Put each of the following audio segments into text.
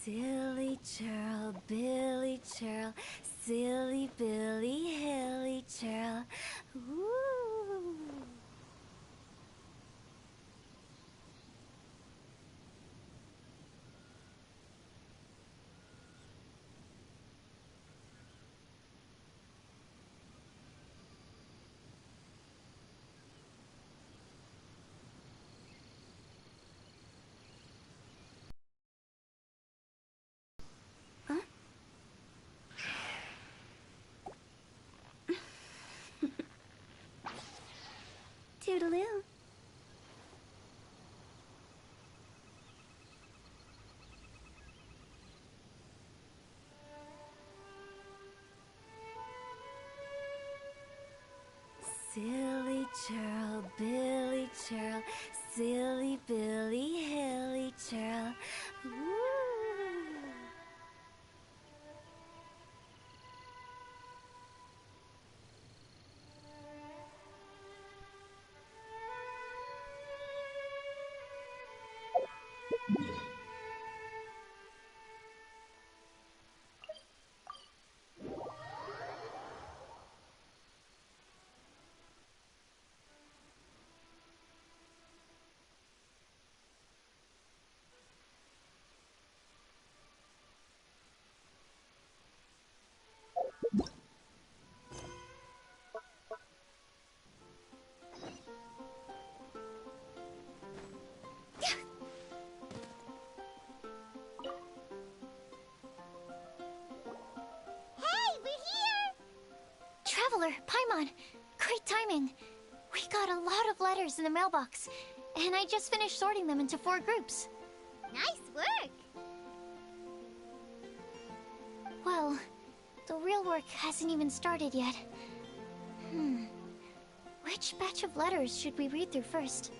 Silly churl, Billy churl, silly Billy, hilly churl. Ooh. Huh? Toodaloo. Silly churl, Billy churl, silly Billy, hilly churl. Ooh. Traveler, Paimon, great timing. We got a lot of letters in the mailbox, and I just finished sorting them into 4 groups. Nice work! Well, the real work hasn't even started yet. Which batch of letters should we read through first?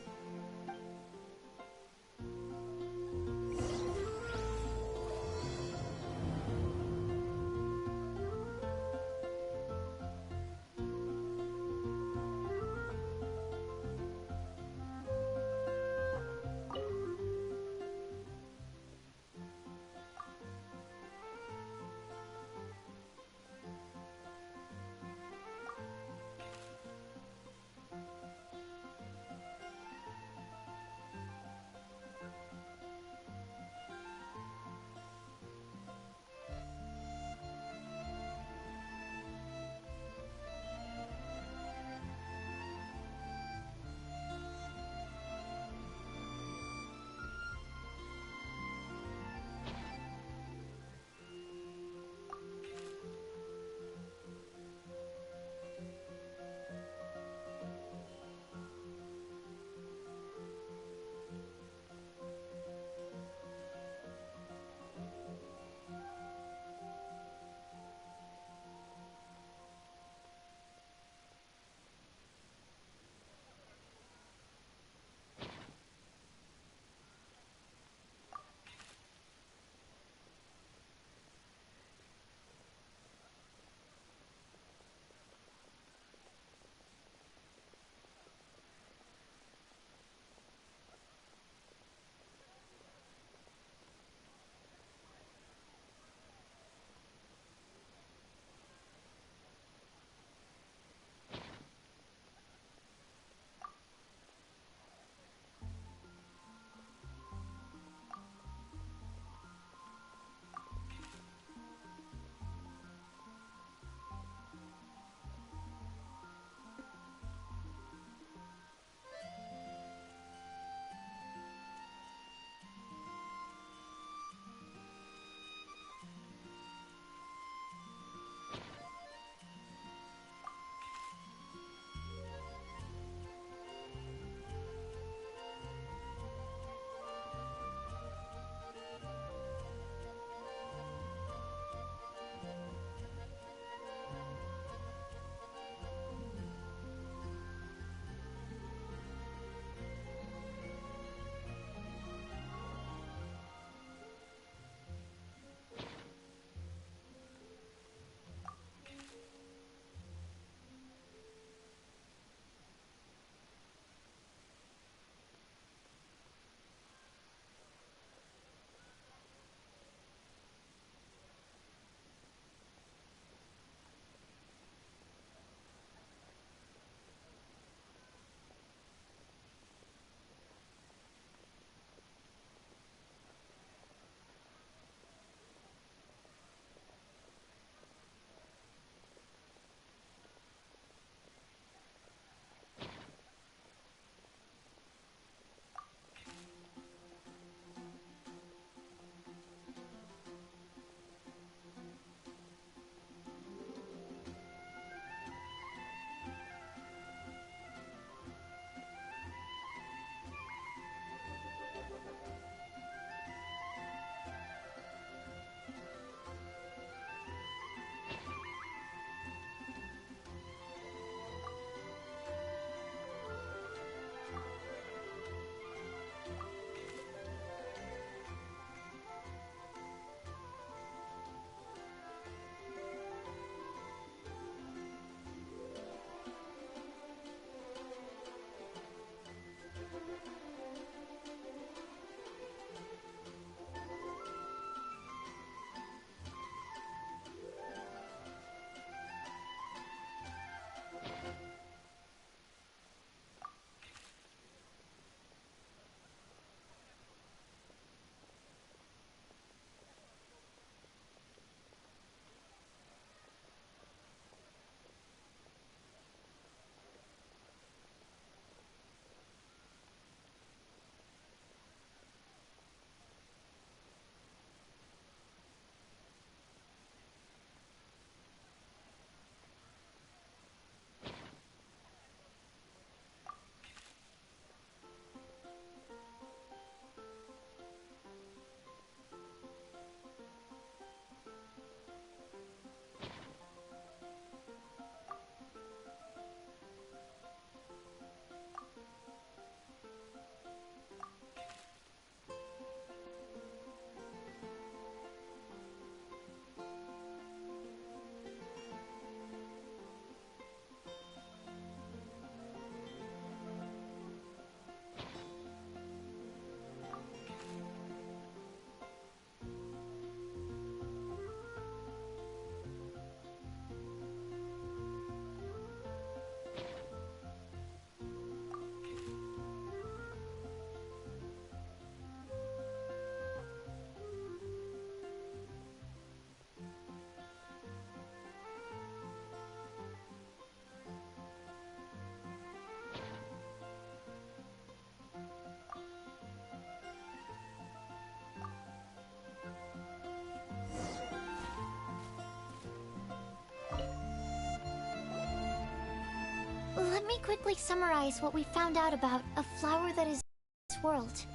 Let me quickly summarize what we found out about a flower that is this world.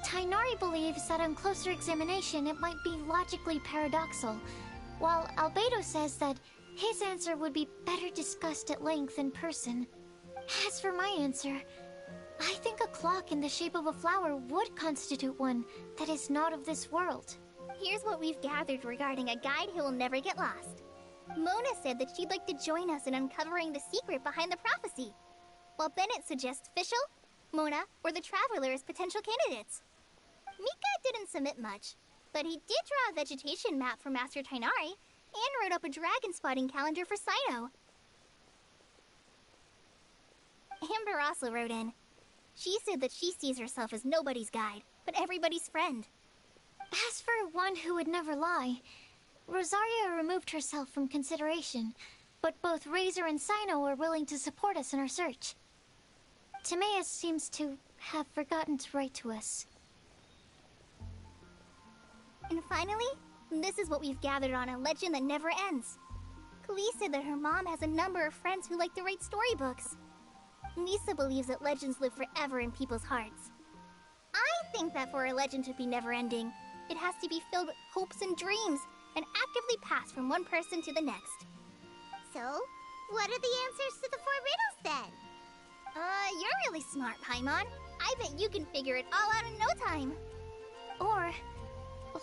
Tainari believes that on closer examination it might be logically paradoxal, while Albedo says that his answer would be better discussed at length in person. As for my answer, I think a clock in the shape of a flower would constitute one that is not of this world. Here's what we've gathered regarding a guide who will never get lost. Mona said that she'd like to join us in uncovering the secret behind the prophecy, while Bennett suggests Fischl, Mona, or the Traveler as potential candidates. Mika didn't submit much, but he did draw a vegetation map for Master Tainari and wrote up a dragon spotting calendar for Saito. Amber also wrote in. She said that she sees herself as nobody's guide, but everybody's friend. As for one who would never lie, Rosaria removed herself from consideration, but both Razor and Sino are willing to support us in our search. Timaeus seems to have forgotten to write to us. And finally, this is what we've gathered on a legend that never ends. Klee said that her mom has a number of friends who like to write storybooks. Lisa believes that legends live forever in people's hearts. I think that for a legend to be never-ending, it has to be filled with hopes and dreams, and actively passed from one person to the next. So, what are the answers to the 4 riddles then? You're really smart, Paimon. I bet you can figure it all out in no time. Or,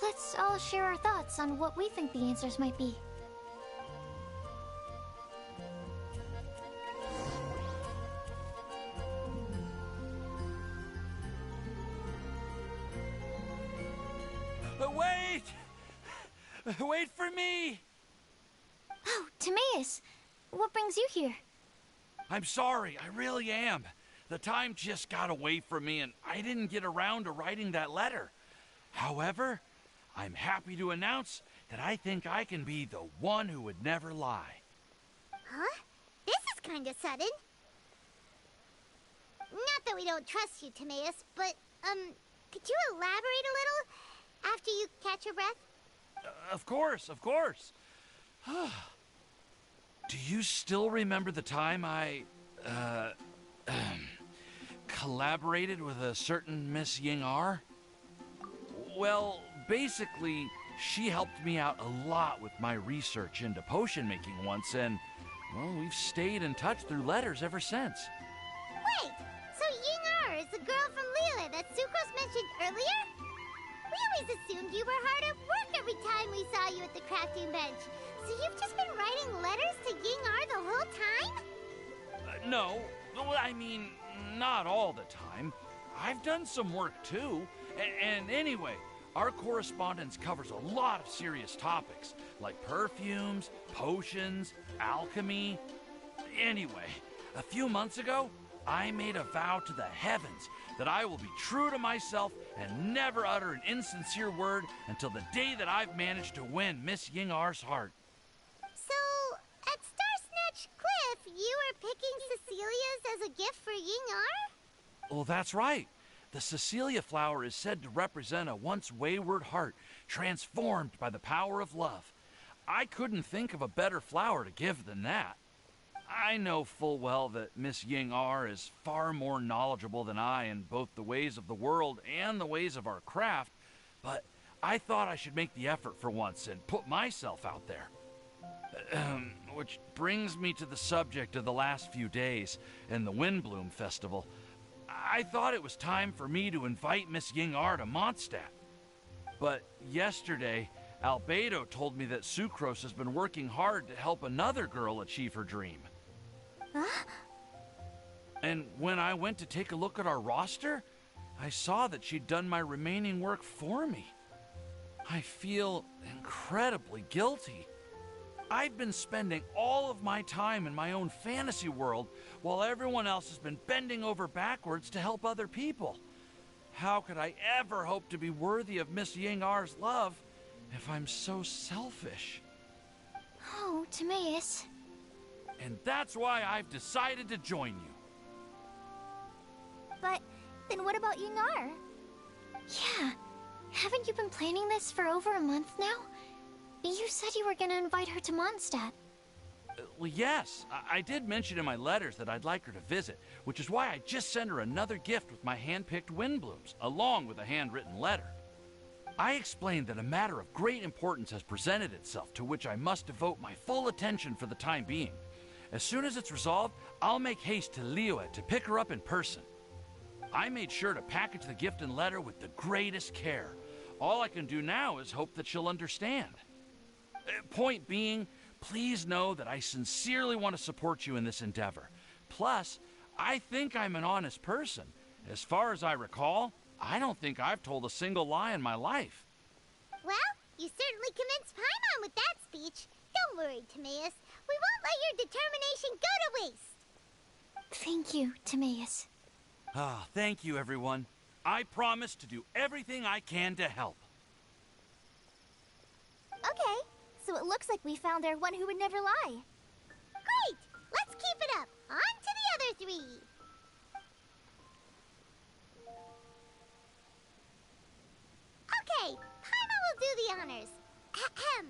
let's all share our thoughts on what we think the answers might be. Wait! Wait for me! Oh, Timaeus! What brings you here? I'm sorry, I really am. The time just got away from me and I didn't get around to writing that letter. However, I'm happy to announce that I think I can be the one who would never lie. Huh? This is kinda sudden. Not that we don't trust you, Timaeus, but, could you elaborate a little after you catch your breath? Of course, of course. Do you still remember the time I, collaborated with a certain Miss Ying-R? Well, basically, she helped me out a lot with my research into potion making once, and, well, we've stayed in touch through letters ever since. Wait, so Ying-R is the girl from Liyue that Sucrose mentioned earlier? We always assumed you were hard at work every time we saw you at the crafting bench. So you've just been writing letters to Ying-R the whole time? No, I mean, not all the time. I've done some work too. And anyway, our correspondence covers a lot of serious topics, like perfumes, potions, alchemy. Anyway, a few months ago, I made a vow to the heavens that I will be true to myself and never utter an insincere word until the day that I've managed to win Miss Ying-R's heart. So, at Starsnatch Cliff, you were picking Cecilia's as a gift for Ying-R? Well, that's right. The Cecilia flower is said to represent a once wayward heart transformed by the power of love. I couldn't think of a better flower to give than that. I know full well that Miss Ying-R is far more knowledgeable than I in both the ways of the world and the ways of our craft, but I thought I should make the effort for once and put myself out there. Which brings me to the subject of the last few days and the Windblume Festival. I thought it was time for me to invite Miss Ying-R to Mondstadt. But yesterday, Albedo told me that Sucrose has been working hard to help another girl achieve her dream. Huh? And when I went to take a look at our roster, I saw that she'd done my remaining work for me. I feel incredibly guilty. I've been spending all of my time in my own fantasy world while everyone else has been bending over backwards to help other people. How could I ever hope to be worthy of Miss Ying-R's love if I'm so selfish? Oh, Timaeus. And that's why I've decided to join you. But then what about Ying-R? Yeah. Haven't you been planning this for over a month now? You said you were gonna invite her to Mondstadt. Well, yes, I did mention in my letters that I'd like her to visit, which is why I just sent her another gift with my hand-picked Windblooms, along with a handwritten letter. I explained that a matter of great importance has presented itself to which I must devote my full attention for the time being. As soon as it's resolved, I'll make haste to Liyue to pick her up in person. I made sure to package the gift and letter with the greatest care. All I can do now is hope that she'll understand. Point being, please know that I sincerely want to support you in this endeavor. Plus, I think I'm an honest person. As far as I recall, I don't think I've told a single lie in my life. Well, you certainly convinced Paimon with that speech. Don't worry, Timaeus. We won't let your determination go to waste. Thank you, Timaeus. Ah, thank you, everyone. I promise to do everything I can to help. Okay, so it looks like we found our one who would never lie. Great! Let's keep it up. On to the other three. Okay, Paimon will do the honors. Ahem.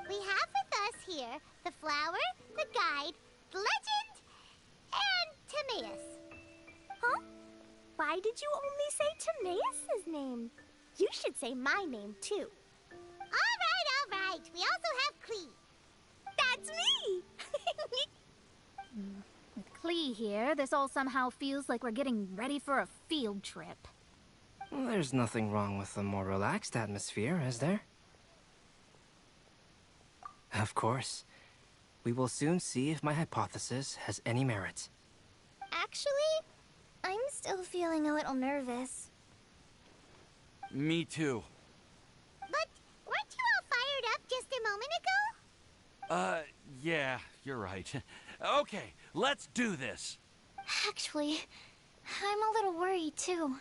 We have with us here the flower, the guide, the legend, and Timaeus. Huh? Why did you only say Timaeus' name? You should say my name, too. All right. We also have Klee. That's me! With Klee here, this all somehow feels like we're getting ready for a field trip. There's nothing wrong with a more relaxed atmosphere, is there? Of course. We will soon see if my hypothesis has any merit. Actually, I'm still feeling a little nervous. Me too. But weren't you all fired up just a moment ago? Yeah, you're right. Okay, let's do this. Actually, I'm a little worried too.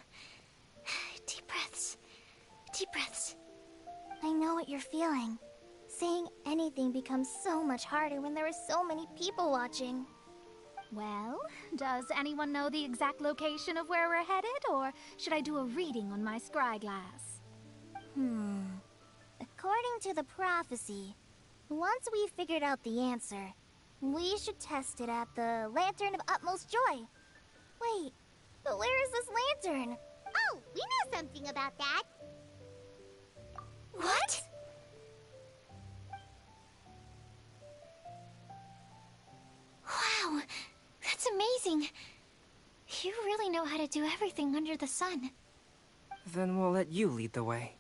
Deep breaths. Deep breaths. I know what you're feeling. Saying anything becomes so much harder when there are so many people watching. Well, does anyone know the exact location of where we're headed, or should I do a reading on my scry glass? According to the prophecy, once we figured out the answer, we should test it at the Lantern of Utmost Joy. Wait, but where is this lantern? Oh, we know something about that. What? Wow, that's amazing. You really know how to do everything under the sun. Then we'll let you lead the way.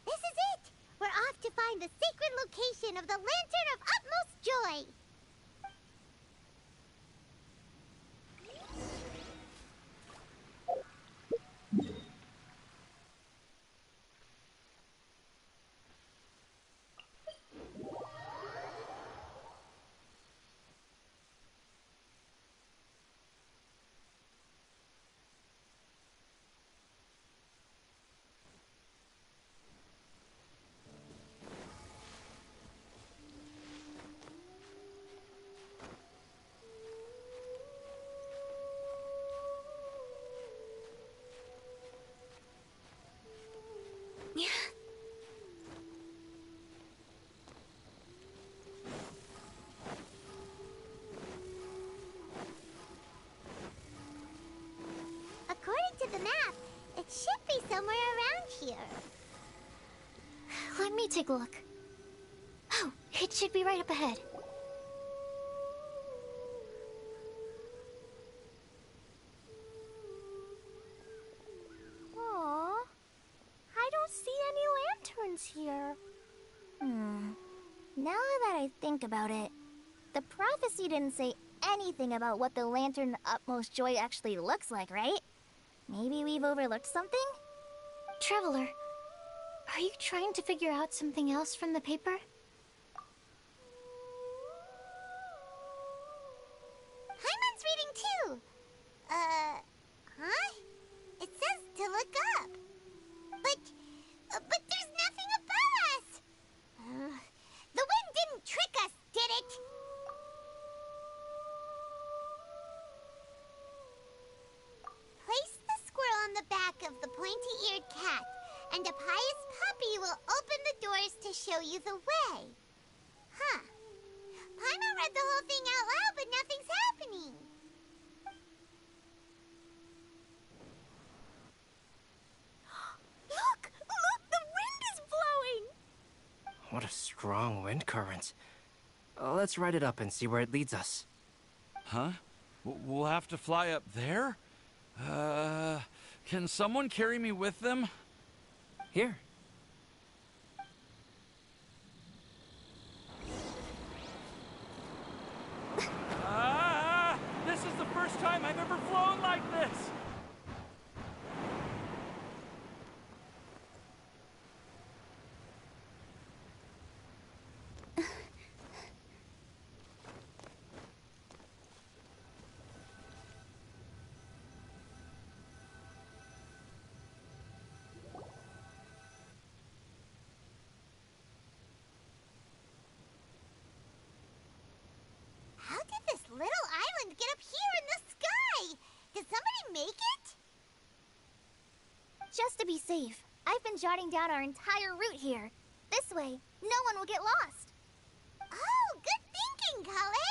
This is it. We're off to find the sacred location of the Lantern of Utmost Joy. According to the map, it should be somewhere around here. Let me take a look. Oh, it should be right up ahead. Aww, I don't see any lanterns here. Now that I think about it, the prophecy didn't say anything about what the Lantern of Utmost Joy actually looks like, right? Maybe we've overlooked something? Traveler, are you trying to figure out something else from the paper? Paimon's reading too. Huh? It says to look up. But there's nothing above us. The wind didn't trick us, did it? Place the squirrel on the back of the pointy-eared cat, and a pious puppy will open the doors to show you the way. Huh. Paimon read the whole thing out loud, but nothing's happening. Look! Look! The wind is blowing! What a strong wind current. Let's ride it up and see where it leads us. Huh? We'll have to fly up there? Can someone carry me with them? Here. This is the first time I've ever flown like this! How did this little island get up here in the sky? Did somebody make it? Just to be safe, I've been jotting down our entire route here. This way, no one will get lost. Oh, good thinking, Kale.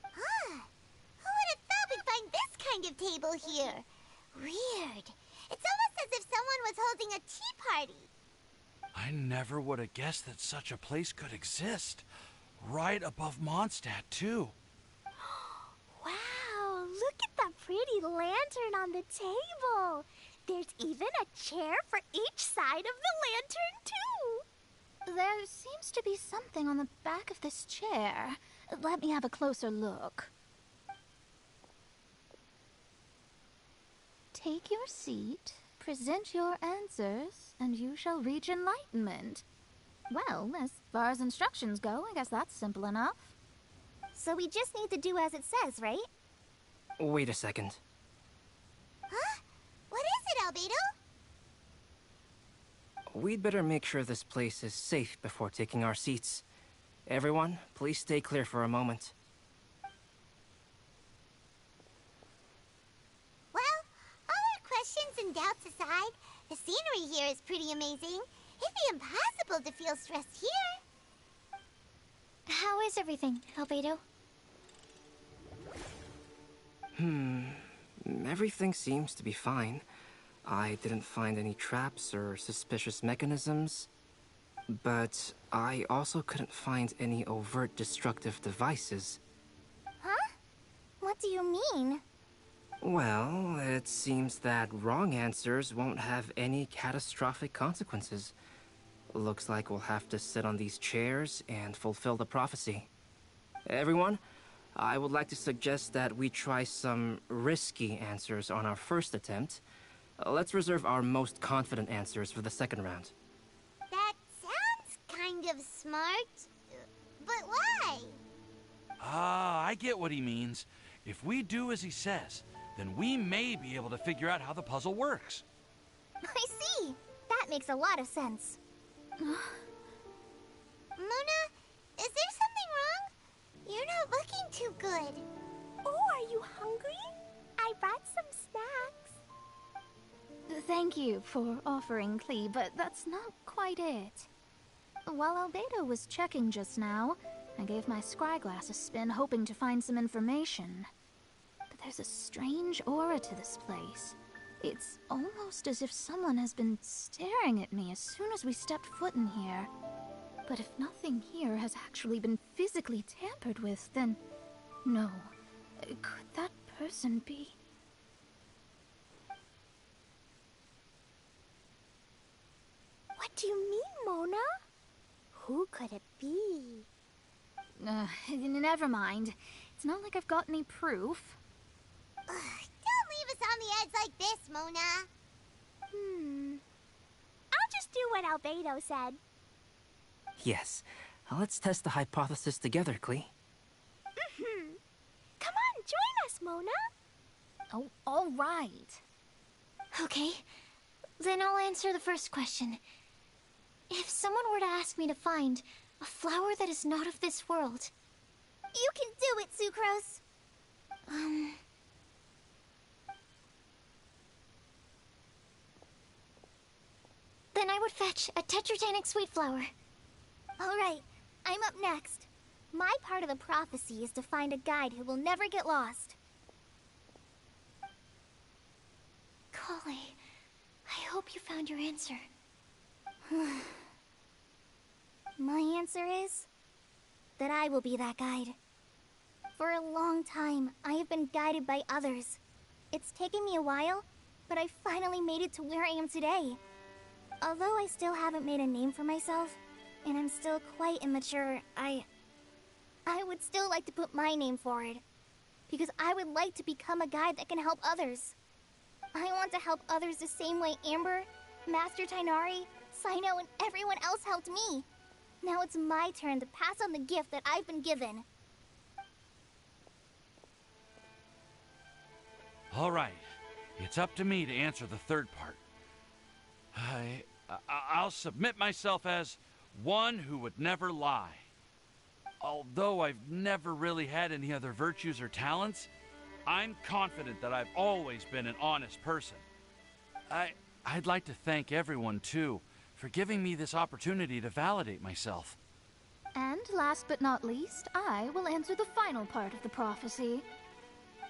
Huh. Who would have thought we'd find this kind of table here? Weird. It's almost as if someone was holding a tea party. I never would have guessed that such a place could exist. Right above Mondstadt, too. Wow, look at that pretty lantern on the table. There's even a chair for each side of the lantern, too. There seems to be something on the back of this chair. Let me have a closer look. Take your seat, present your answers, and you shall reach enlightenment. Well, as far as instructions go, I guess that's simple enough. So we just need to do as it says, right? Wait a second. Huh? What is it, Albedo? We'd better make sure this place is safe before taking our seats. Everyone, please stay clear for a moment. Well, all our questions and doubts aside, the scenery here is pretty amazing. It'd be impossible to feel stressed here. How is everything, Albedo? Everything seems to be fine. I didn't find any traps or suspicious mechanisms. But I also couldn't find any overt destructive devices. Huh? What do you mean? Well, it seems that wrong answers won't have any catastrophic consequences. Looks like we'll have to sit on these chairs and fulfill the prophecy. Everyone, I would like to suggest that we try some risky answers on our first attempt. Let's reserve our most confident answers for the second round. That sounds kind of smart. But why? I get what he means. If we do as he says, then we may be able to figure out how the puzzle works. I see. That makes a lot of sense. Mona, is there something wrong? You're not looking too good. Oh, are you hungry? I brought some snacks. Thank you for offering, Clee, but that's not quite it. While Albedo was checking just now, I gave my scryglass a spin hoping to find some information. But there's a strange aura to this place. It's almost as if someone has been staring at me as soon as we stepped foot in here. But if nothing here has actually been physically tampered with, then no. Could that person be? What do you mean, Mona? Who could it be? Never mind. It's not like I've got any proof. Ugh, don't leave us on the edge like this, Mona. I'll just do what Albedo said. Yes, let's test the hypothesis together, Clee. Come on, join us, Mona. Oh, all right. Okay, then I'll answer the first question. If someone were to ask me to find a flower that is not of this world, You can do it, Sucrose. then I would fetch a tetratanic sweet flower. All right, I'm up next. My part of the prophecy is to find a guide who will never get lost. Kali, I hope you found your answer. My answer is that I will be that guide. For a long time, I have been guided by others. It's taken me a while, but I finally made it to where I am today. Although I still haven't made a name for myself, and I'm still quite immature, I would still like to put my name forward. Because I would like to become a guide that can help others. I want to help others the same way Amber, Master Tighnari, Cyno, and everyone else helped me. Now it's my turn to pass on the gift that I've been given. All right. It's up to me to answer the third part. I'll submit myself as one who would never lie. Although I've never really had any other virtues or talents, I'm confident that I've always been an honest person. I'd like to thank everyone, too, for giving me this opportunity to validate myself. And last but not least, I will answer the final part of the prophecy.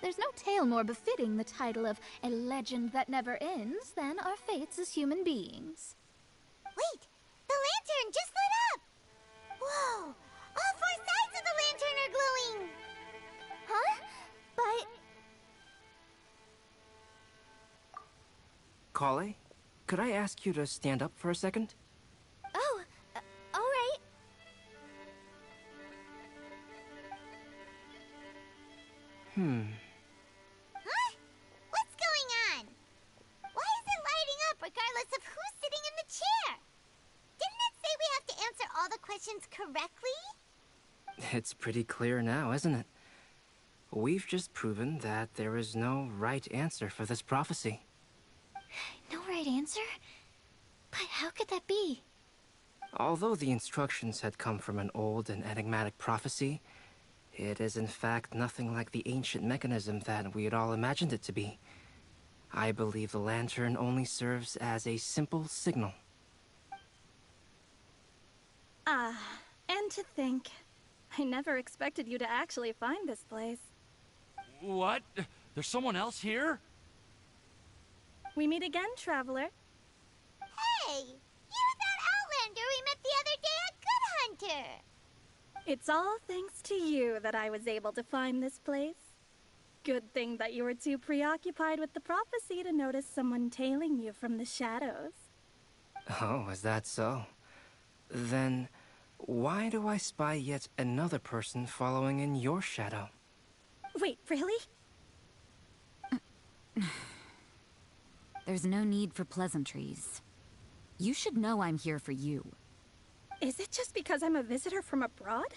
There's no tale more befitting the title of a legend that never ends than our fates as human beings. Wait! The lantern just lit up! Whoa! All four sides of the lantern are glowing! Huh? But... Kale, could I ask you to stand up for a second? Oh, alright. Huh? What's going on? Why is it lighting up regardless of who's sitting in the chair? Didn't it say we have to answer all the questions correctly? It's pretty clear now, isn't it? We've just proven that there is no right answer for this prophecy. No right answer? But how could that be? Although the instructions had come from an old and enigmatic prophecy, it is in fact nothing like the ancient mechanism that we had all imagined it to be. I believe the lantern only serves as a simple signal. And to think, I never expected you to actually find this place. What? There's someone else here? We meet again, traveler. Hey! You're that Outlander we met the other day at Good Hunter! It's all thanks to you that I was able to find this place. Good thing that you were too preoccupied with the prophecy to notice someone tailing you from the shadows. Oh, is that so? Then, why do I spy yet another person following in your shadow? Wait, really? There's no need for pleasantries. You should know I'm here for you. Is it just because I'm a visitor from abroad?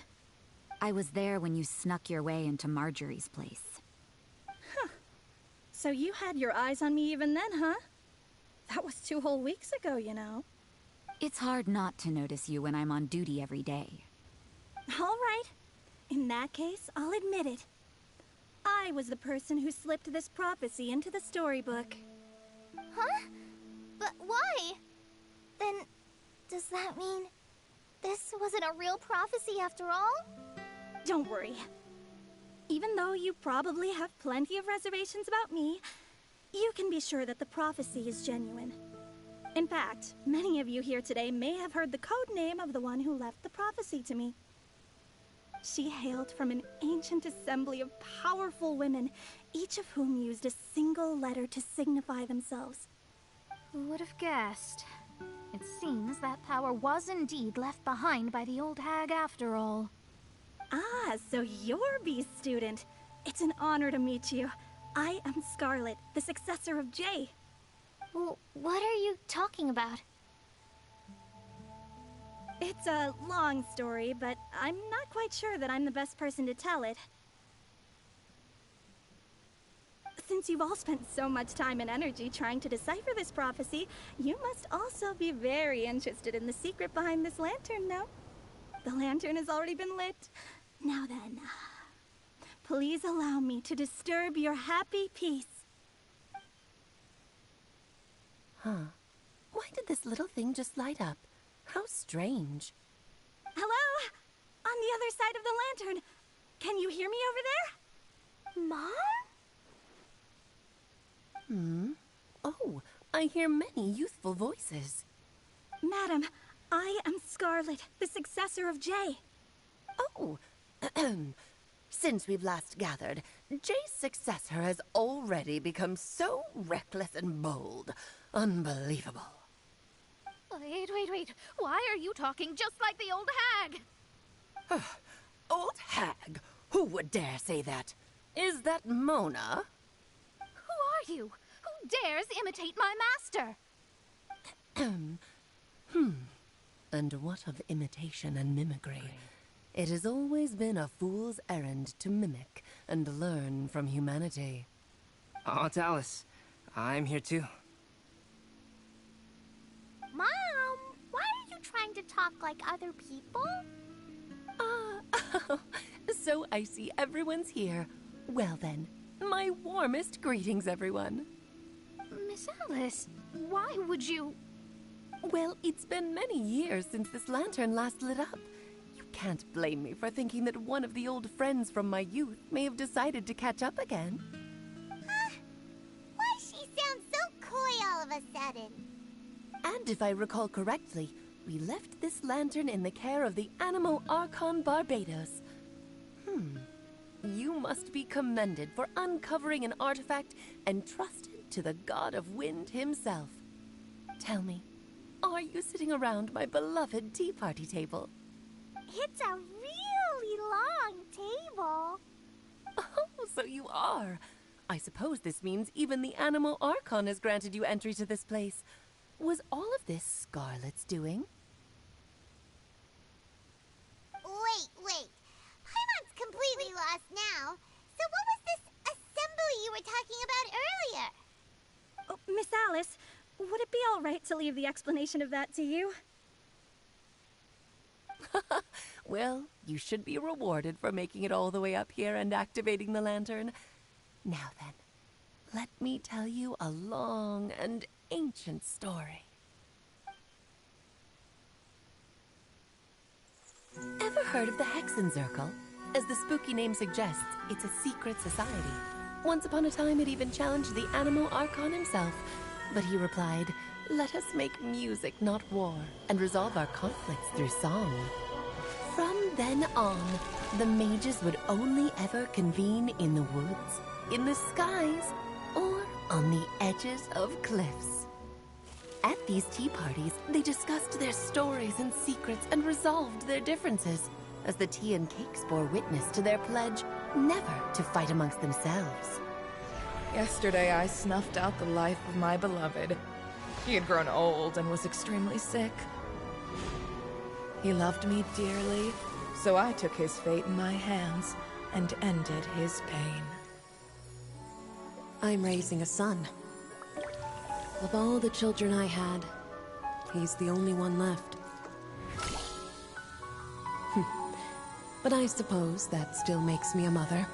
I was there when you snuck your way into Marjorie's place. So you had your eyes on me even then, huh? That was 2 whole weeks ago, you know. It's hard not to notice you when I'm on duty every day. All right. In that case, I'll admit it. I was the person who slipped this prophecy into the storybook. Huh? But why? Then, does that mean this wasn't a real prophecy after all? Don't worry. Even though you probably have plenty of reservations about me, you can be sure that the prophecy is genuine. In fact, many of you here today may have heard the code name of the one who left the prophecy to me. She hailed from an ancient assembly of powerful women, each of whom used a single letter to signify themselves. Who would have guessed? It seems that power was indeed left behind by the old hag after all. Ah, so you're B's student. It's an honor to meet you. I am Scarlet, the successor of Jay. Well, what are you talking about? It's a long story, but I'm not quite sure that I'm the best person to tell it. Since you've all spent so much time and energy trying to decipher this prophecy, you must also be very interested in the secret behind this lantern, no? The lantern has already been lit. Now then, please allow me to disturb your happy peace. Huh. Why did this little thing just light up? How strange. Hello? the other side of the lantern. Can you hear me over there? Mom? Oh, I hear many youthful voices. Madam, I am Scarlet, the successor of Jay. Oh, since we've last gathered, Jay's successor has already become so reckless and bold. Unbelievable. Wait. Why are you talking just like the old hag? Old hag? Who would dare say that? Is that Mona? Who are you? Who dares imitate my master? And what of imitation and mimicry? It has always been a fool's errand to mimic and learn from humanity. Aunt Alice, I'm here too. Mom, why are you trying to talk like other people? So I see everyone's here. Well then, my warmest greetings, everyone. Miss Alice, why would you... Well, it's been many years since this lantern last lit up. You can't blame me for thinking that one of the old friends from my youth may have decided to catch up again. Why she sounds so coy all of a sudden? And if I recall correctly, we left this lantern in the care of the Animo Archon Barbados. You must be commended for uncovering an artifact entrusted to the god of wind himself. Tell me, are you sitting around my beloved tea party table? It's a really long table. Oh, so you are. I suppose this means even the Animo Archon has granted you entry to this place. Was all of this Scarlet's doing? Wait. Paimon's completely lost now. So what was this assembly you were talking about earlier? Oh, Miss Alice, would it be all right to leave the explanation of that to you? Well, you should be rewarded for making it all the way up here and activating the lantern. Now then, let me tell you a long and ancient story. Ever heard of the Hexenzirkel? As the spooky name suggests, it's a secret society. Once upon a time, it even challenged the Animo Archon himself. But he replied, "Let us make music, not war, and resolve our conflicts through song." From then on, the mages would only ever convene in the woods, in the skies, or on the edges of cliffs. At these tea parties, they discussed their stories and secrets and resolved their differences, as the tea and cakes bore witness to their pledge never to fight amongst themselves. Yesterday I snuffed out the life of my beloved. He had grown old and was extremely sick. He loved me dearly, so I took his fate in my hands and ended his pain. I'm raising a son. Of all the children I had, he's the only one left. But I suppose that still makes me a mother.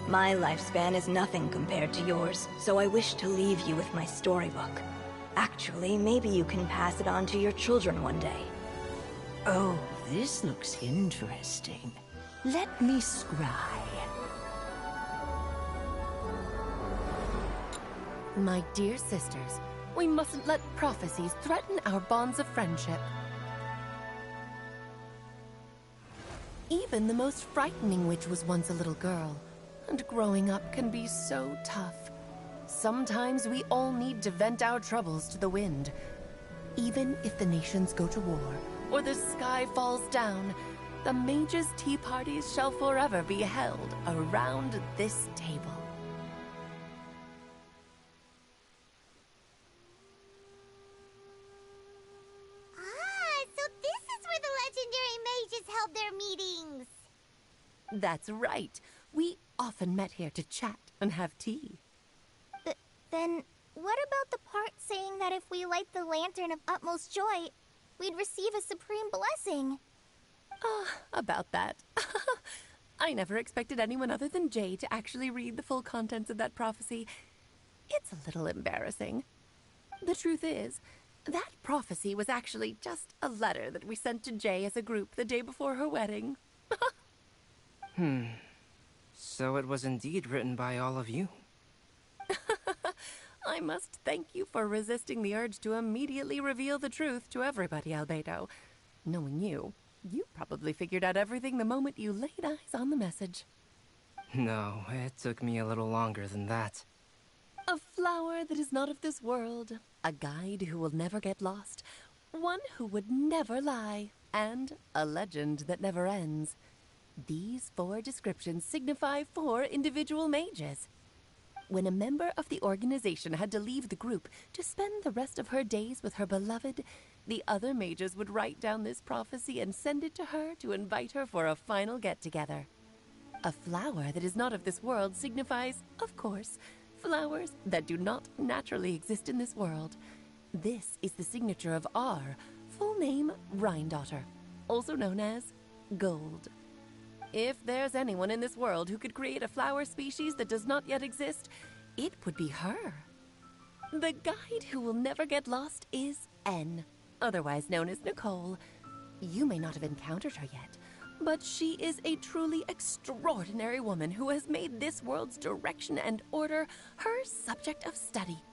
My lifespan is nothing compared to yours, so I wish to leave you with my storybook. Actually, maybe you can pass it on to your children one day. Oh, this looks interesting. Let me scry. My dear sisters, we mustn't let prophecies threaten our bonds of friendship. Even the most frightening witch was once a little girl, and growing up can be so tough. Sometimes we all need to vent our troubles to the wind. Even if the nations go to war, or the sky falls down, the mages' tea parties shall forever be held around this table. So this is where the legendary mages held their meetings. That's right. We often met here to chat and have tea. Then, what about the part saying that if we light the lantern of utmost joy, we'd receive a supreme blessing? About that. I never expected anyone other than Jay to actually read the full contents of that prophecy. It's a little embarrassing. The truth is, That prophecy was actually just a letter that we sent to Jay as a group the day before her wedding. So it was indeed written by all of you. I must thank you for resisting the urge to immediately reveal the truth to everybody, Albedo. Knowing you, you probably figured out everything the moment you laid eyes on the message. No, it took me a little longer than that. A flower that is not of this world, a guide who will never get lost, one who would never lie, and a legend that never ends. These 4 descriptions signify 4 individual mages. When a member of the organization had to leave the group to spend the rest of her days with her beloved, the other mages would write down this prophecy and send it to her to invite her for a final get-together. A flower that is not of this world signifies, of course, flowers that do not naturally exist in this world. This is the signature of our full name, Rhine-daughter, also known as Gold. If there's anyone in this world who could create a flower species that does not yet exist, it would be her. The guide who will never get lost is N, otherwise known as Nicole. You may not have encountered her yet, but she is a truly extraordinary woman who has made this world's direction and order her subject of study.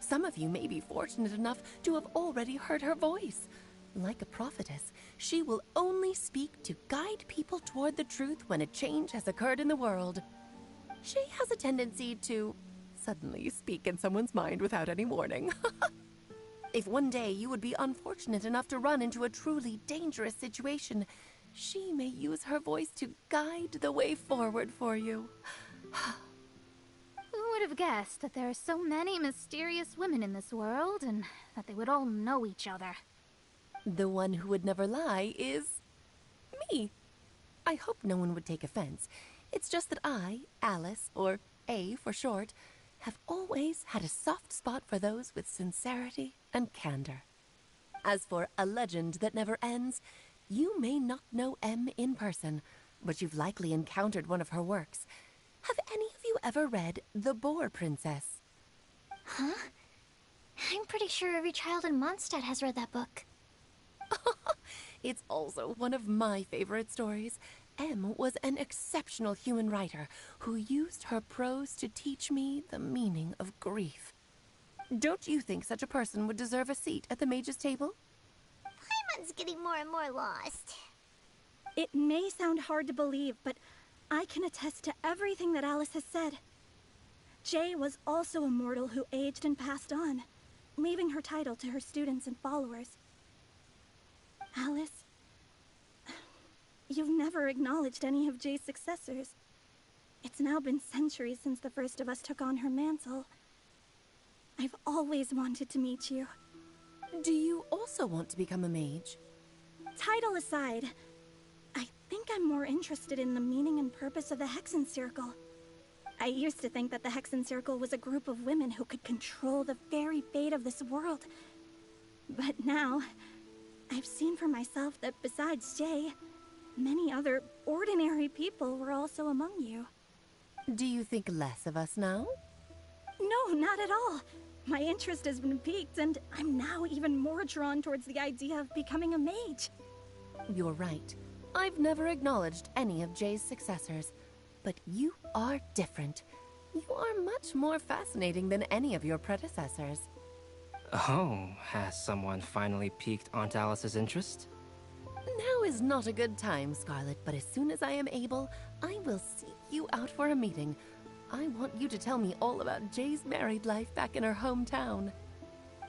Some of you may be fortunate enough to have already heard her voice. Like a prophetess, she will only speak to guide people toward the truth when a change has occurred in the world. She has a tendency to suddenly speak in someone's mind without any warning. If one day you would be unfortunate enough to run into a truly dangerous situation, she may use her voice to guide the way forward for you. Who would have guessed that there are so many mysterious women in this world, and that they would all know each other? The one who would never lie is me. I hope no one would take offense. It's just that I, Alice, or A for short, have always had a soft spot for those with sincerity and candor. As for a legend that never ends, you may not know M in person, but you've likely encountered one of her works. Have any of you ever read The Boar Princess? Huh? I'm pretty sure every child in Mondstadt has read that book. It's also one of my favorite stories. M was an exceptional human writer who used her prose to teach me the meaning of grief. Don't you think such a person would deserve a seat at the mage's table? Paimon's getting more and more lost. It may sound hard to believe, but I can attest to everything that Alice has said. Jay was also a mortal who aged and passed on, leaving her title to her students and followers. Alice, you've never acknowledged any of Jay's successors. It's now been centuries since the first of us took on her mantle. I've always wanted to meet you. Do you also want to become a mage? Title aside, I think I'm more interested in the meaning and purpose of the Hexen Circle. I used to think that the Hexen Circle was a group of women who could control the very fate of this world. But now, I've seen for myself that besides Jay, many other ordinary people were also among you. Do you think less of us now? No, not at all. My interest has been piqued, and I'm now even more drawn towards the idea of becoming a mage. You're right. I've never acknowledged any of Jay's successors, but you are different. You are much more fascinating than any of your predecessors. Oh, has someone finally piqued Aunt Alice's interest? Now is not a good time, Scarlet, but as soon as I am able, I will seek you out for a meeting. I want you to tell me all about Jay's married life back in her hometown.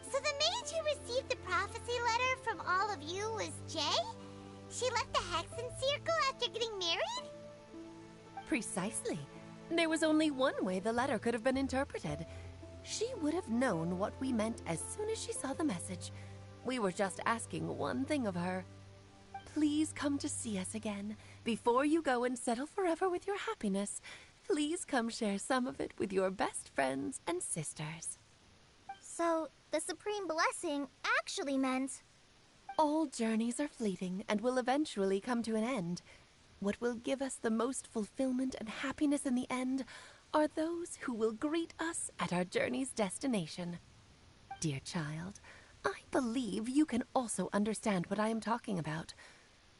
So the mage who received the prophecy letter from all of you was Jay? She left the Hexen Circle after getting married? Precisely. There was only one way the letter could have been interpreted. She would have known what we meant as soon as she saw the message. We were just asking one thing of her. Please come to see us again. Before you go and settle forever with your happiness, please come share some of it with your best friends and sisters. So, the Supreme Blessing actually meant... All journeys are fleeting and will eventually come to an end. What will give us the most fulfillment and happiness in the end are those who will greet us at our journey's destination. Dear child, I believe you can also understand what I am talking about.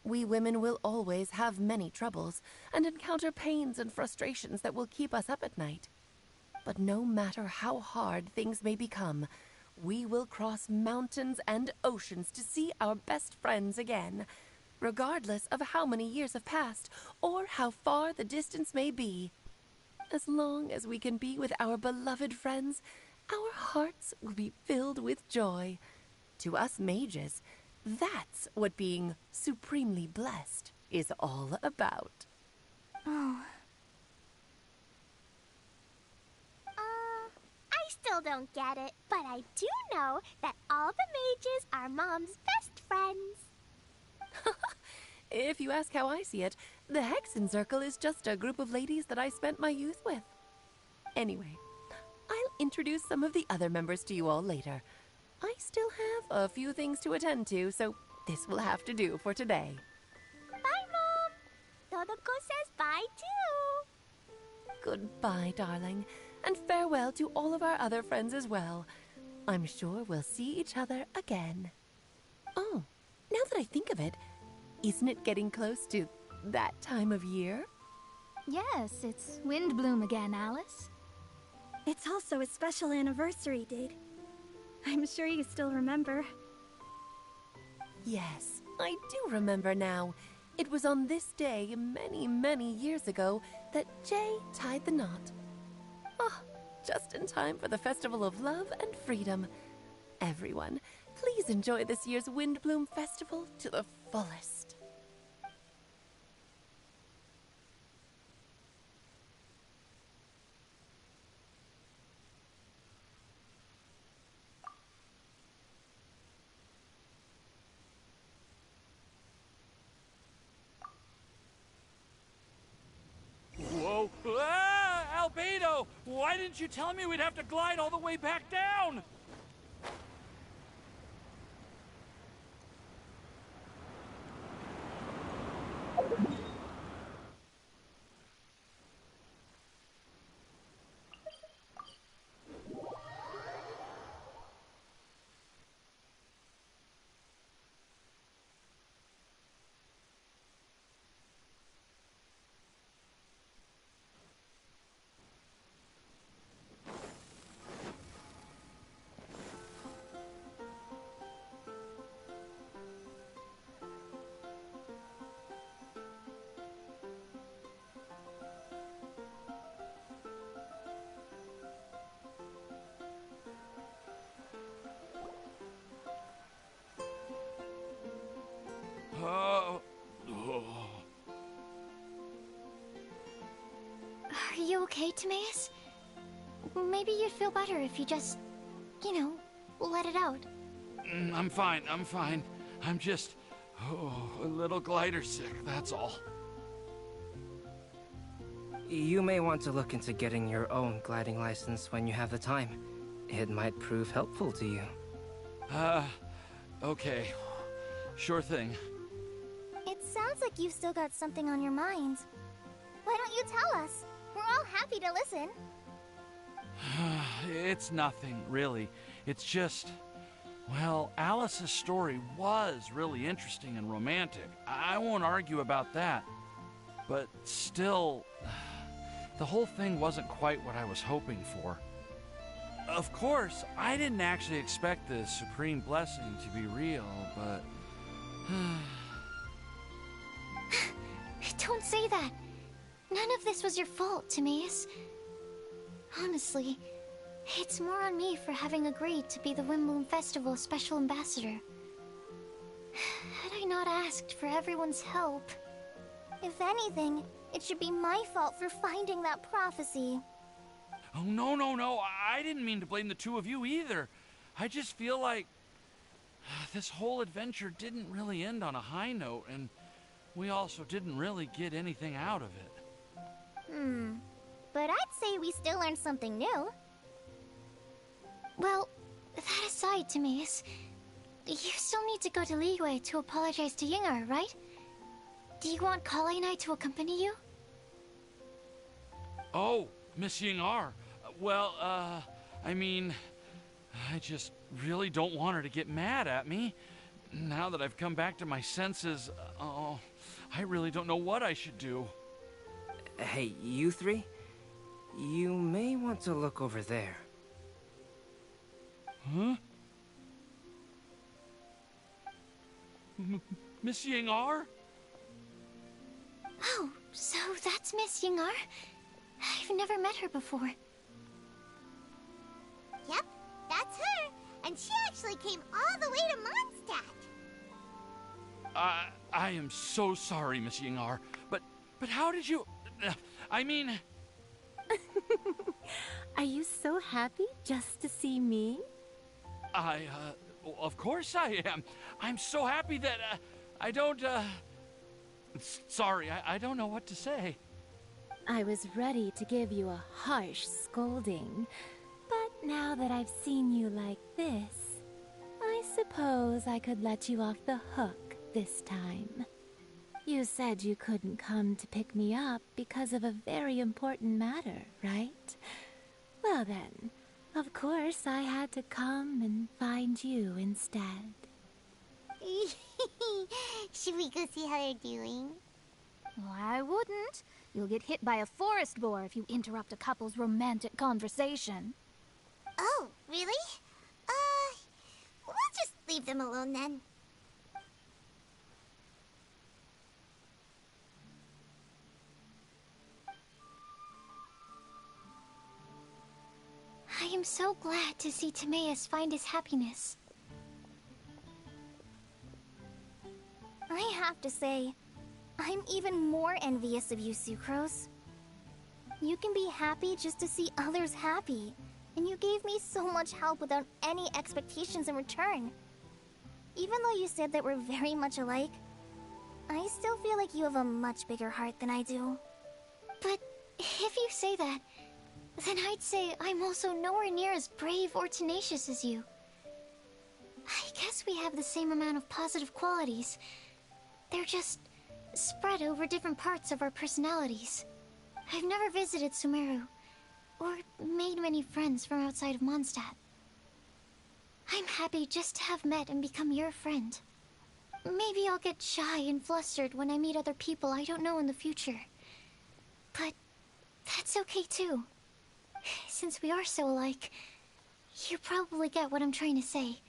We women will always have many troubles and encounter pains and frustrations that will keep us up at night. But no matter how hard things may become, we will cross mountains and oceans to see our best friends again, regardless of how many years have passed or how far the distance may be. As long as we can be with our beloved friends, our hearts will be filled with joy. To us mages, that's what being supremely blessed is all about. Oh. I still don't get it, but I do know that all the mages are Mom's best friends. If you ask how I see it, the Hexen Circle is just a group of ladies that I spent my youth with. Anyway, I'll introduce some of the other members to you all later. I still have a few things to attend to, so this will have to do for today. Bye, Mom. Todoko says bye, too. Goodbye, darling, and farewell to all of our other friends as well. I'm sure we'll see each other again. Oh, now that I think of it, isn't it getting close to that time of year? Yes, it's Windblume again, Alice. It's also a special anniversary date. I'm sure you still remember. Yes, I do remember now. It was on this day, many, many years ago, that Jay tied the knot. Oh, just in time for the Festival of Love and Freedom. Everyone, please enjoy this year's Windblume Festival to the fullest. Whoa! Ah! Albedo! Why didn't you tell me we'd have to glide all the way back down? Are you okay, Timaeus? Maybe you'd feel better if you just, let it out. I'm fine, I'm fine. I'm just, a little glider sick, that's all. You may want to look into getting your own gliding license when you have the time. It might prove helpful to you. Okay. Sure thing. It sounds like you've still got something on your mind. Why don't you tell us? We're all happy to listen. It's nothing, really. It's just... Well, Alice's story was really interesting and romantic. I won't argue about that. But still, the whole thing wasn't quite what I was hoping for. Of course, I didn't actually expect the supreme blessing to be real, but... Don't say that. None of this was your fault, Timaeus. Honestly, it's more on me for having agreed to be the Windblume Festival's special ambassador. Had I not asked for everyone's help... If anything, it should be my fault for finding that prophecy. Oh, no. I didn't mean to blame the two of you either. I just feel like this whole adventure didn't really end on a high note, and we also didn't really get anything out of it. But I'd say we still learned something new. Well, that aside, Timaeus, you still need to go to Liyue to apologize to Yingar, right? Do you want Kale and I to accompany you? Oh, Miss Yingar. Well, I mean, I just really don't want her to get mad at me. Now that I've come back to my senses, oh, I really don't know what I should do. Hey, you three? You may want to look over there. Huh? Miss Ying-ar? Oh, so that's Miss Ying-ar? I've never met her before. Yep, that's her. And she actually came all the way to Mondstadt. I am so sorry, Miss Ying-ar, but how did you... I mean... Are you so happy just to see me? Of course I am. I'm so happy that, I don't, sorry, I don't know what to say. I was ready to give you a harsh scolding, but now that I've seen you like this, I suppose I could let you off the hook this time. You said you couldn't come to pick me up because of a very important matter, right? Well then, of course I had to come and find you instead. Should we go see how they're doing? Well, I wouldn't. You'll get hit by a forest boar if you interrupt a couple's romantic conversation. Oh, really? We'll just leave them alone then. I am so glad to see Timaeus find his happiness. I have to say, I'm even more envious of you, Sucrose. You can be happy just to see others happy, and you gave me so much help without any expectations in return. Even though you said that we're very much alike, I still feel like you have a much bigger heart than I do. But if you say that, then I'd say I'm also nowhere near as brave or tenacious as you. I guess we have the same amount of positive qualities. They're just spread over different parts of our personalities. I've never visited Sumeru, or made many friends from outside of Mondstadt. I'm happy just to have met and become your friend. Maybe I'll get shy and flustered when I meet other people I don't know in the future. But that's okay too. Since we are so alike, you probably get what I'm trying to say.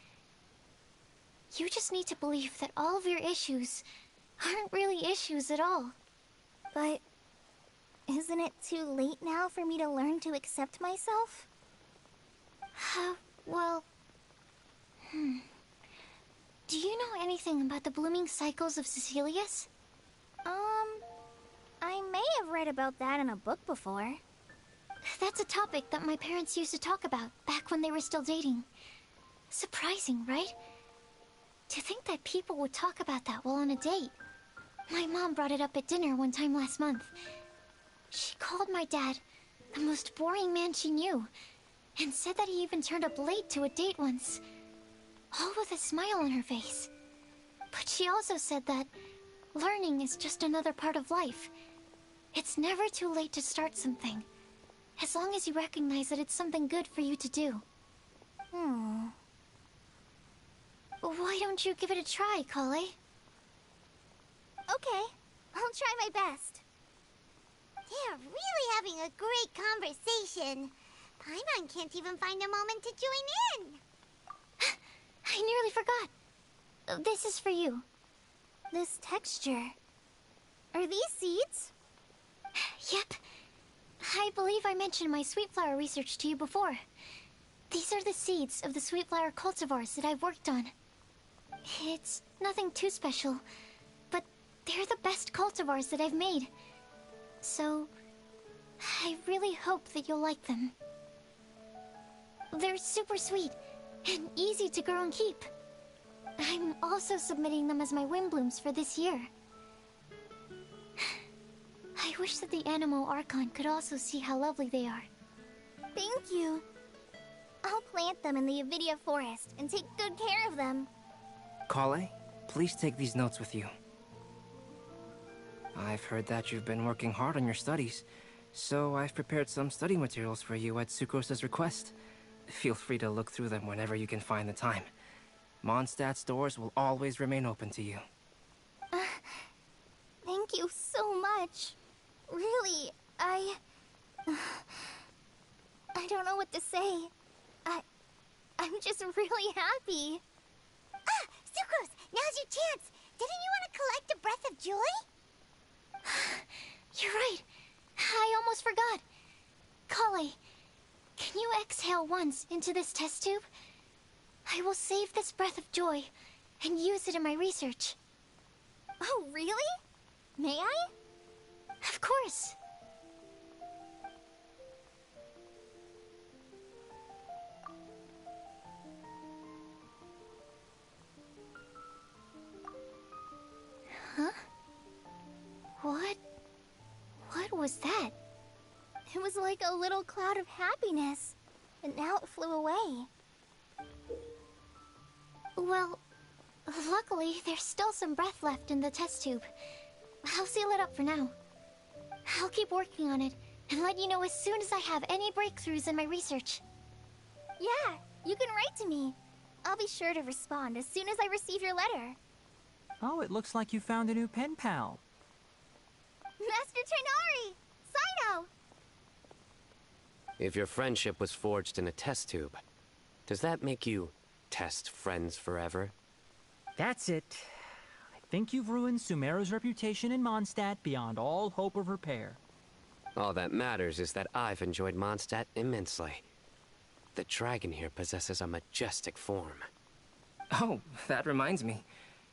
You just need to believe that all of your issues aren't really issues at all. But isn't it too late now for me to learn to accept myself? Well... Do you know anything about the blooming cycles of Cecilius? I may have read about that in a book before. That's a topic that my parents used to talk about back when they were still dating. Surprising, right? To think that people would talk about that while on a date. My mom brought it up at dinner one time last month. She called my dad the most boring man she knew, and said that he even turned up late to a date once, all with a smile on her face. But she also said that learning is just another part of life. It's never too late to start something, as long as you recognize that it's something good for you to do. Why don't you give it a try, Kale? Okay, I'll try my best. They're really having a great conversation. Paimon can't even find a moment to join in. I nearly forgot. This is for you. This texture. Are these seeds? Yep. I believe I mentioned my sweet flower research to you before. These are the seeds of the sweet flower cultivars that I've worked on. It's nothing too special, but they're the best cultivars that I've made. So, I really hope that you'll like them. They're super sweet and easy to grow and keep. I'm also submitting them as my Windblooms for this year. I wish that the Animo Archon could also see how lovely they are. Thank you. I'll plant them in the Avidia forest and take good care of them. Kale, please take these notes with you. I've heard that you've been working hard on your studies, so I've prepared some study materials for you at Sucrose's request. Feel free to look through them whenever you can find the time. Mondstadt's doors will always remain open to you. Thank you so much. Really, I don't know what to say. I'm just really happy. Ah! Sucrose! Now's your chance! Didn't you want to collect a breath of joy? You're right. I almost forgot. Kale, can you exhale once into this test tube? I will save this breath of joy and use it in my research. Oh, really? May I? Of course. Huh? What was that? It was like a little cloud of happiness, and now it flew away. Well, luckily, there's still some breath left in the test tube. I'll seal it up for now. I'll keep working on it, and let you know as soon as I have any breakthroughs in my research. Yeah, you can write to me. I'll be sure to respond as soon as I receive your letter. Oh, it looks like you found a new pen pal. Master Tighnari! Cyno! If your friendship was forged in a test tube, does that make you test friends forever? That's it. I think you've ruined Sumeru's reputation in Mondstadt beyond all hope of repair. All that matters is that I've enjoyed Mondstadt immensely. The dragon here possesses a majestic form. Oh, that reminds me.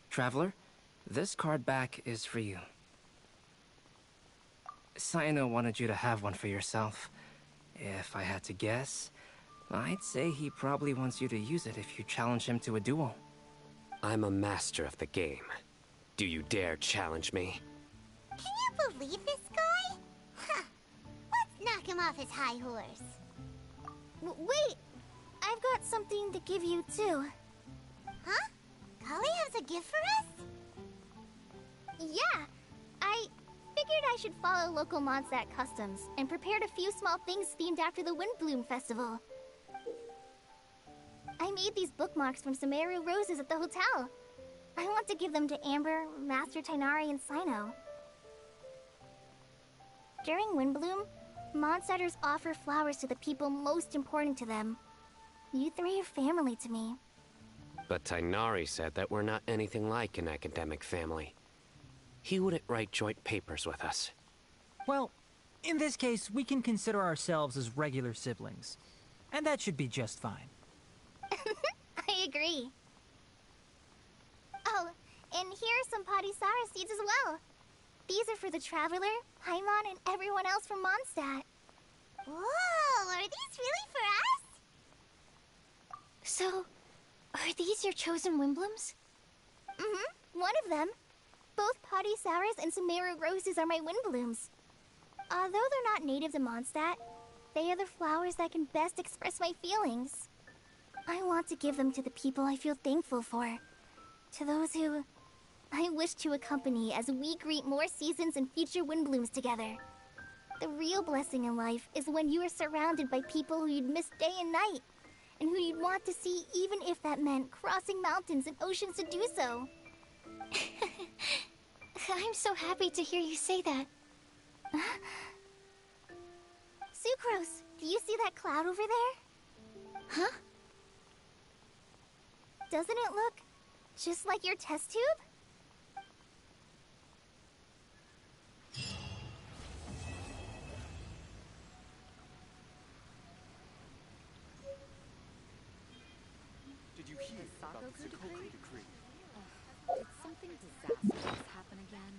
Traveler, this card back is for you. Cyno wanted you to have one for yourself. If I had to guess, I'd say he probably wants you to use it if you challenge him to a duel. I'm a master of the game. Do you dare challenge me? Can you believe this guy? Huh. Let's knock him off his high horse. Wait! I've got something to give you, too. Huh? Kale has a gift for us? Yeah! I figured I should follow local Mondstadt customs and prepared a few small things themed after the Windblume festival. I made these bookmarks from Sumeru roses at the hotel. I want to give them to Amber, Master Tighnari, and Cyno. During Windblume, Mondstadters offer flowers to the people most important to them. You three are family to me. But Tighnari said that we're not anything like an academic family. He wouldn't write joint papers with us. Well, in this case, we can consider ourselves as regular siblings. And that should be just fine. I agree. Oh, and here are some Padisara seeds as well. These are for the Traveler, Paimon, and everyone else from Mondstadt. Whoa, are these really for us? So, are these your chosen Windblooms? Mm-hmm, one of them. Both Padisaras and Sumeru roses are my Windblooms. Although they're not native to Mondstadt, they are the flowers that can best express my feelings. I want to give them to the people I feel thankful for. To those who I wish to accompany as we greet more seasons and future Windblooms together. The real blessing in life is when you are surrounded by people who you'd miss day and night, and who you'd want to see even if that meant crossing mountains and oceans to do so. I'm so happy to hear you say that. Sucrose, do you see that cloud over there? Huh? Doesn't it look just like your test tube? Did you hear about the Sakoku decree? Did something disastrous happen again?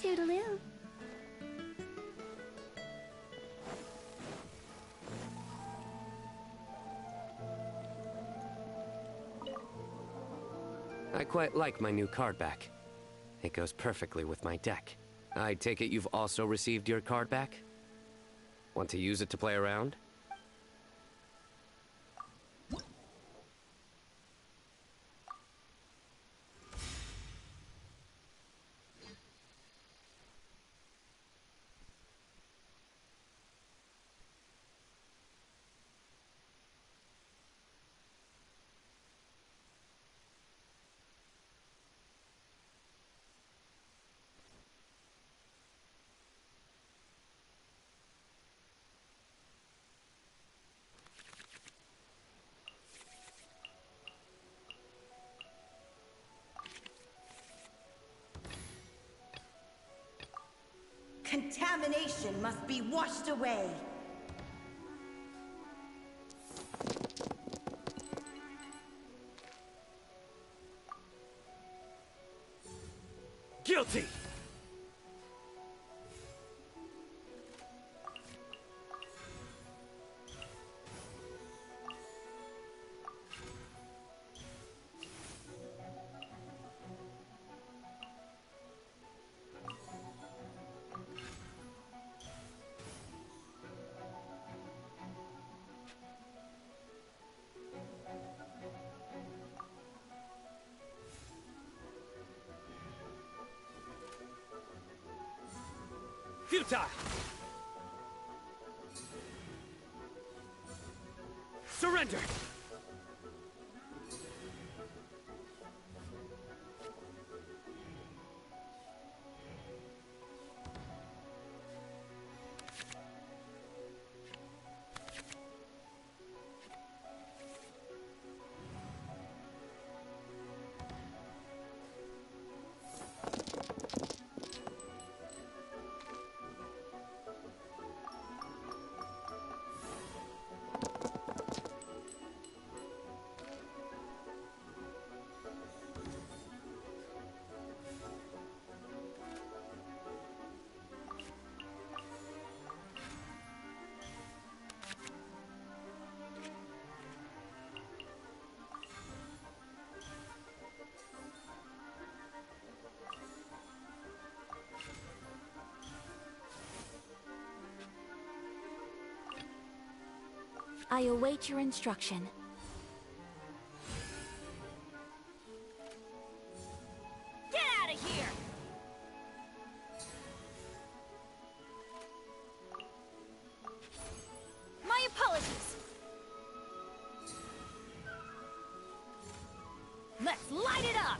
Toodaloo. I quite like my new card back. It goes perfectly with my deck. I take it you've also received your card back? Want to use it to play around? Contamination must be washed away. Guilty! Futile! Surrender! I await your instruction. Get out of here! My apologies! Let's light it up!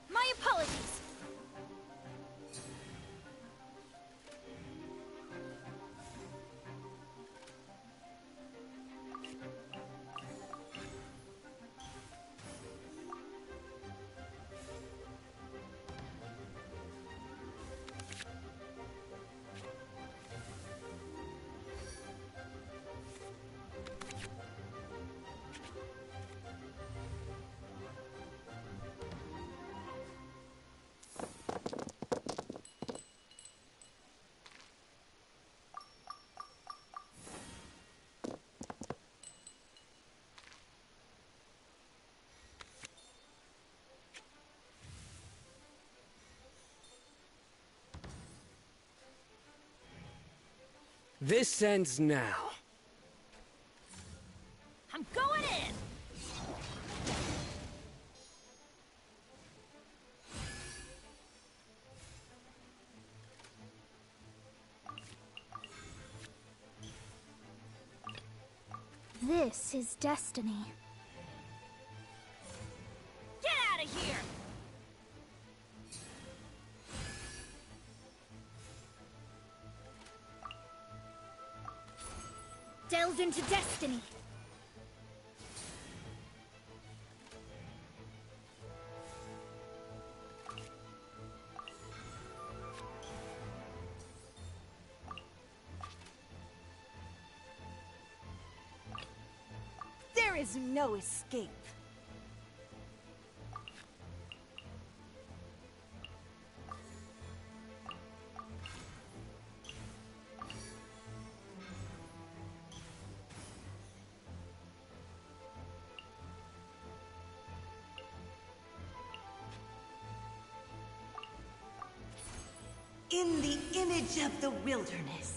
My apologies! This ends now. I'm going in! This is destiny. Get out of here! Delve into destiny. is no escape. In the image of the wilderness.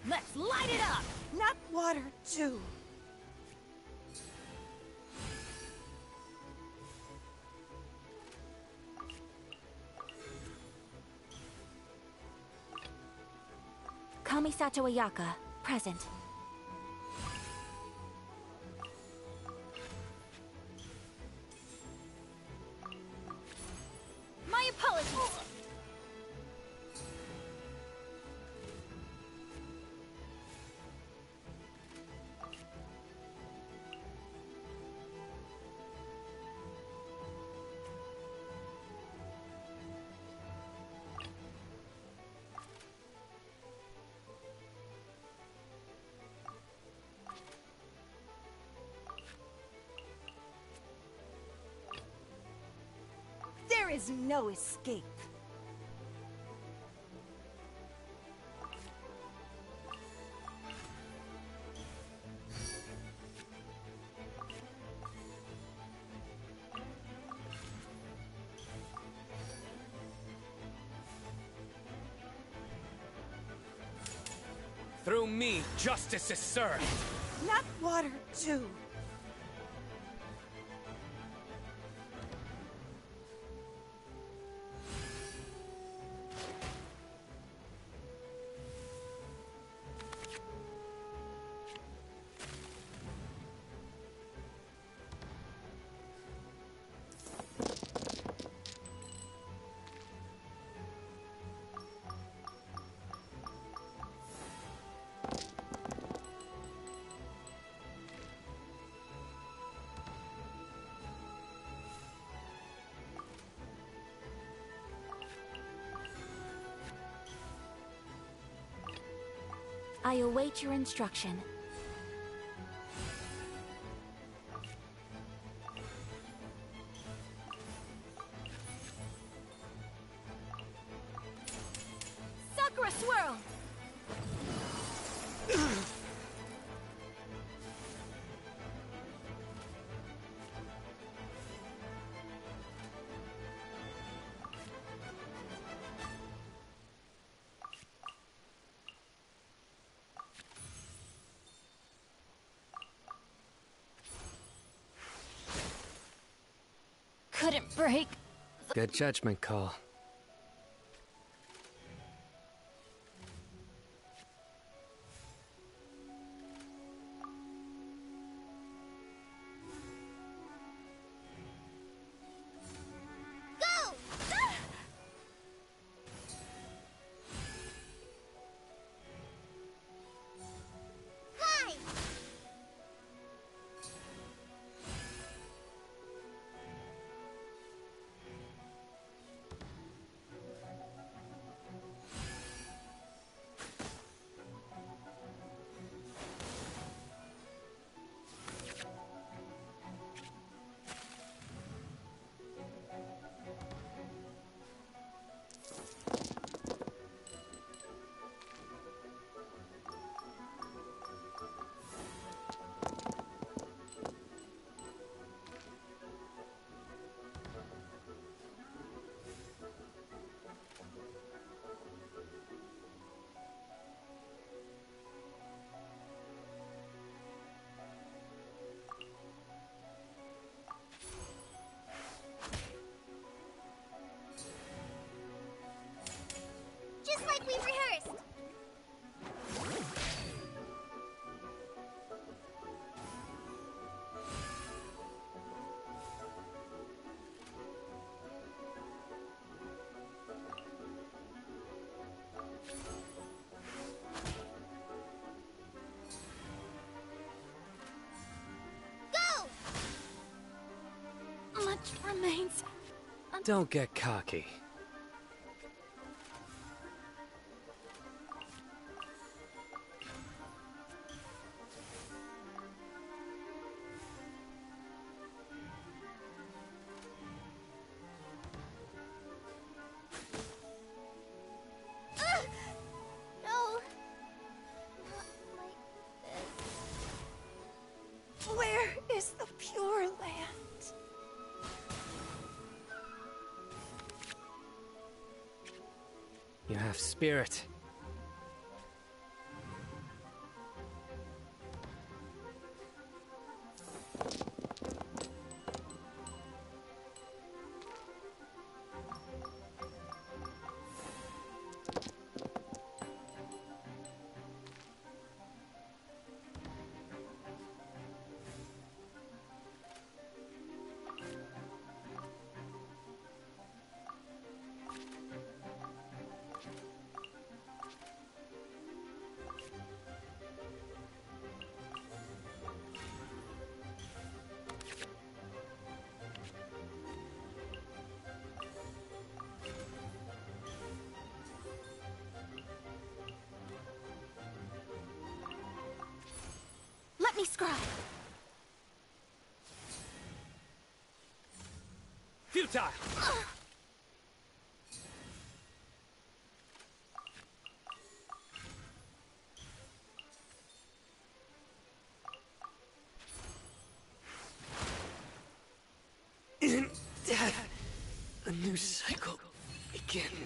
Let's light it up! Not water, too. Kamisato Ayaka, present. My apologies! There is no escape. Through me, justice is served. Not water, too. I await your instruction. Sakura Swirl! Couldn't break. Good judgment call. Go! Fly! remains. Don't get cocky. No. Where is the Pure Land? You have spirit. Let me scry. Futile! In death, a new cycle begins.